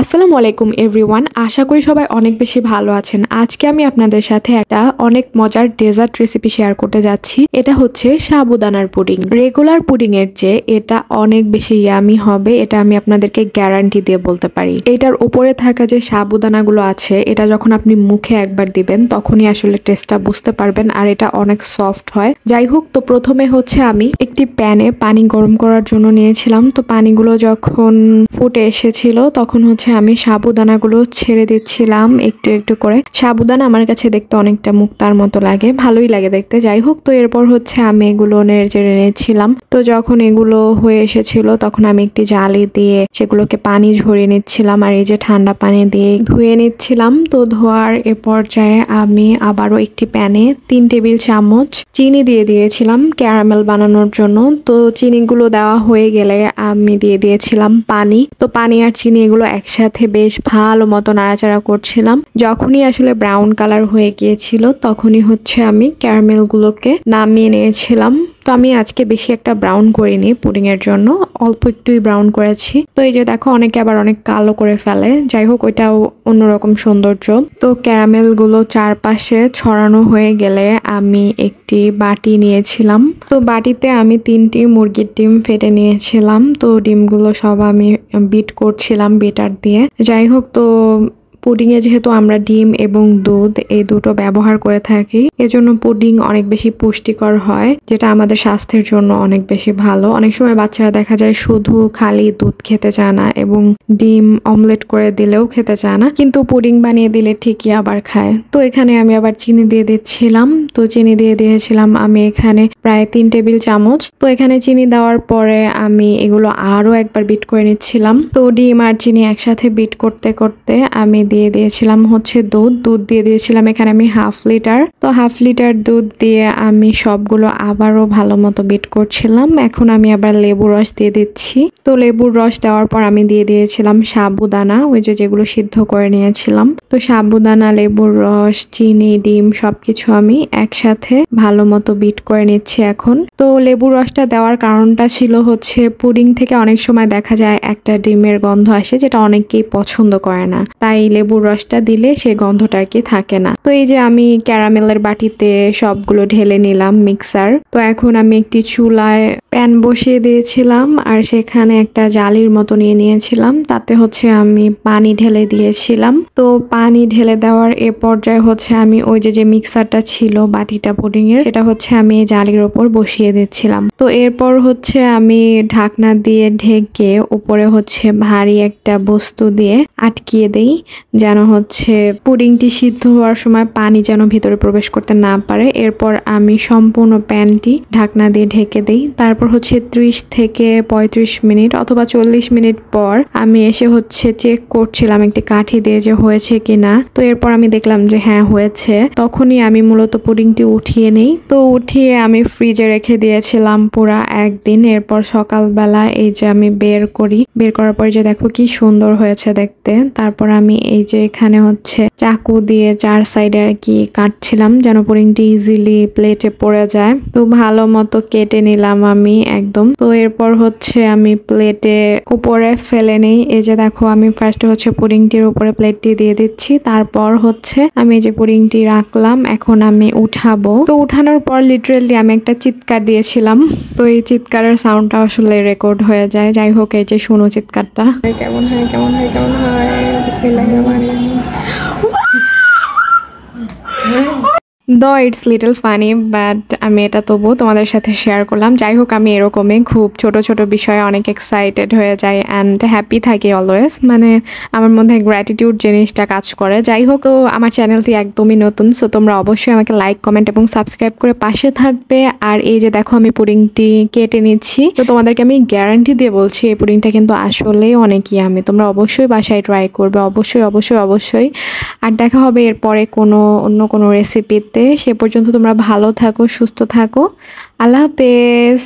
আসসালামু আলাইকুম এভরিওয়ান, আশা করি সবাই অনেক বেশি ভালো আছেন। আজকে আমি আপনাদের সাথে একটা অনেক মজার ডেজার্ট রেসিপি শেয়ার করতে যাচ্ছি। এটা হচ্ছে সাবুদানার পুডিং। রেগুলার পুডিং এর চেয়ে এটা অনেক বেশি ইয়ামি হবে, এটা আমি আপনাদেরকে গ্যারান্টি দিয়ে বলতে পারি। এটার উপরে থাকা যে সাবুদানাগুলো আছে, এটা যখন আপনি মুখে একবার দিবেন তখনই আসলে টেস্টটা বুঝতে পারবেন, আর এটা অনেক সফট হয়। যাই হোক, তো প্রথমে হচ্ছে আমি একটি প্যানে পানি গরম করার জন্য নিয়েছিলাম। তো পানিগুলো যখন ফুটে এসেছিল তখন আমি সাবুদানাগুলো ছেড়ে দিচ্ছিলাম একটু একটু করে। সাবুদানা আমার কাছে দেখতে অনেকটা মুক্তার মতো লাগে, ভালোই লাগে দেখতে। যাই হোক, তো এরপর আমি এগুলো নেড়ে চেড়ে নিচ্ছিলাম। তো যখন এগুলো হয়ে এসেছিল তখন আমি একটি জালি দিয়ে সেগুলোকে পানি ঝরিয়ে নিচ্ছিলাম, আর এই যে ঠান্ডা পানি দিয়ে ধুয়ে নিচ্ছিলাম। তো ধোয়ার এ পর্যায়ে আমি আবারও একটি প্যানে 3 টেবিল চামচ চিনি দিয়ে দিয়েছিলাম ক্যারামেল বানানোর জন্য। তো চিনিগুলো দেওয়া হয়ে গেলে আমি দিয়ে দিয়েছিলাম পানি। তো পানি আর চিনি এগুলো একসাথে বেশ ভালো মতো নাড়াচাড়া করছিলাম। যখনই আসলে ব্রাউন কালার হয়ে গিয়েছিল তখনই আমি ক্যারামেলগুলোকে নামিয়ে নিয়েছিলাম। তো আমি আজকে বেশি একটা ব্রাউন করিনি পুডিং এর জন্য, অল্প একটুই ব্রাউন করেছি। তো এই যে দেখো, অনেকে আবার অনেক কালো করে ফেলে। যাই হোক, ওইটাও অন্যরকম সৌন্দর্য। তো ক্যারামেল গুলো চারপাশে ছড়ানো হয়ে গেলে আমি একটি বাটি নিয়েছিলাম। তো বাটিতে আমি 3টি মুরগির ডিম ফেটে নিয়েছিলাম। তো ডিমগুলো সব আমি বিট করছিলাম বিটার দিয়ে। যাই হোক, তো পুডিংয়ে যেহেতু আমরা ডিম এবং দুধ এই দুটো ব্যবহার করে থাকি, এজন্য পুডিং অনেক বেশি পুষ্টিকর হয়, যেটা আমাদের স্বাস্থ্যের জন্য অনেক বেশি ভালো। অনেক সময় বাচ্চারা দেখা যায় শুধু খালি দুধ খেতে চায় না এবং ডিম অমলেট করে দিলেও খেতে চায় না, কিন্তু পুডিং বানিয়ে দিলে ঠিকই আবার খায়। তো এখানে আমি আবার চিনি দিয়ে দিচ্ছিলাম। তো চিনি দিয়ে দিয়েছিলাম আমি এখানে প্রায় 3 টেবিল চামচ। তো এখানে চিনি দেওয়ার পরে আমি এগুলো আরো একবার বিট করে নিচ্ছিলাম। তো ডিম আর চিনি একসাথে বিট করতে করতে আমি দিয়ে দিয়েছিলাম দুধ দিয়ে দিয়েছিলাম এখানে আমি 1/2 লিটার। তো 1/2 লিটার দুধ দিয়ে আমি সবগুলো আবারও ভালো মতো বিট করছিলাম। এখন আমি আবার লেবুর রস দিয়ে দিচ্ছি। তো লেবুর রস দেওয়ার পর আমি দিয়ে দিয়েছিলাম সাবুদানা, ওই যেগুলো সিদ্ধ করে নিয়েছিলাম। তো সাবুদানা, লেবুর রস, চিনি, ডিম সবকিছু আমি একসাথে ভালো মতো বিট করে নিচ্ছি এখন। তো লেবুর রসটা দেওয়ার কারণটা ছিল পুডিং থেকে অনেক সময় দেখা যায় একটা ডিমের গন্ধ আসে, যেটা অনেকেই পছন্দ করে না। তাই লেবুর রসটা দিলে সেই গন্ধটা আর কি থাকে না। তো এই যে আমি ক্যারামেলের বাটিতে সবগুলো ঢেলে নিলাম মিক্সার। তো এখন আমি একটি চুলায় প্যান বসিয়ে দিয়েছিলাম, আর সেখানে একটা জালির মতো নিয়ে নিয়েছিলাম। তাতে আমি পানি ঢেলে দিয়েছিলাম। তো পানি ঢেলে দেওয়ার এ পর্যায়ে আমি ওই যে মিক্সারটা ছিল বাটিটা পুডিং এর, সেটা আমি জালির ওপর বসিয়ে দিচ্ছিলাম। তো এরপর আমি ঢাকনা দিয়ে ঢেকে উপরে ভারী একটা বস্তু দিয়ে আটকিয়ে দেই, যেন পুডিংটি সিদ্ধ হওয়ার সময় পানি যেন ভিতরে প্রবেশ করতে না পারে। এরপর আমি সম্পূর্ণ প্যানটি ঢাকনা দিয়ে ঢেকে দেই। তারপর 30 থেকে 35 মিনিট অথবা 40 মিনিট পর আমি এসে চেক করছিলাম একটি কাঠি দিয়ে যে হয়েছে কিনা। তো এরপর আমি দেখলাম যে হ্যাঁ হয়েছে। তখনই আমি মূলত পুডিংটি উঠিয়ে নেই। তো উঠিয়ে আমি ফ্রিজে রেখে দিয়েছিলাম পুরা একদিন। এরপর সকালবেলা এই যে আমি বের করার পর যে দেখো কি সুন্দর হয়েছে দেখতে। তারপর আমি এই যে এখানে চাকু দিয়ে 4 সাইডে আর কি কাটছিলাম, যেন পুডিংটি ইজিলি প্লেটে পড়ে যায়। তো ভালো মতো কেটে নিলাম আমি একদম। তো এরপর আমি প্লেটে উপরে ফেলে নেই। এই যে দেখো, আমি ফার্স্টে পুডিংটির উপরে প্লেটটি দিয়ে দিচ্ছি। তারপর আমি এই যে পুডিংটি রাখলাম, এখন আমি উঠাবো। তো উঠানোর পর লিটারেলি আমি একটা চিৎকার দিয়েছিলাম। তো এই চিৎকারের সাউন্ডটা আসলে রেকর্ড হয়ে যায়। যাই হোক, এই যে শুনো চিৎকারটা। কেমন হয় কেমন হয় কেমন হয় বিসমিল্লাহির রহমানির রহিম। Though it's little funny, but আমি এটা তবু তোমাদের সাথে শেয়ার করলাম। যাই হোক, আমি এরকমই খুব ছোট ছোট বিষয়ে অনেক এক্সাইটেড হয়ে যাই অ্যান্ড হ্যাপি থাকি অলওয়েজ। মানে আমার মধ্যে গ্র্যাটিটিউড জিনিসটা কাজ করে। যাই হোক, তো আমার চ্যানেলটি একদমই নতুন, সো তোমরা অবশ্যই আমাকে লাইক, কমেন্ট এবং সাবস্ক্রাইব করে পাশে থাকবে। আর এই যে দেখো, আমি পুডিংটি কেটে নিচ্ছি। তো তোমাদেরকে আমি গ্যারান্টি দিয়ে বলছি, এই পুডিংটা কিন্তু আসলেই অনেক ইয়ামি। তোমরা অবশ্যই বাসায় ট্রাই করবে, অবশ্যই অবশ্যই অবশ্যই। আর দেখা হবে এরপরে অন্য কোনো রেসিপিতে। সে পর্যন্ত তোমরা ভালো থাকো, সুস্থ থাকো। আল্লাহ হাফেজ।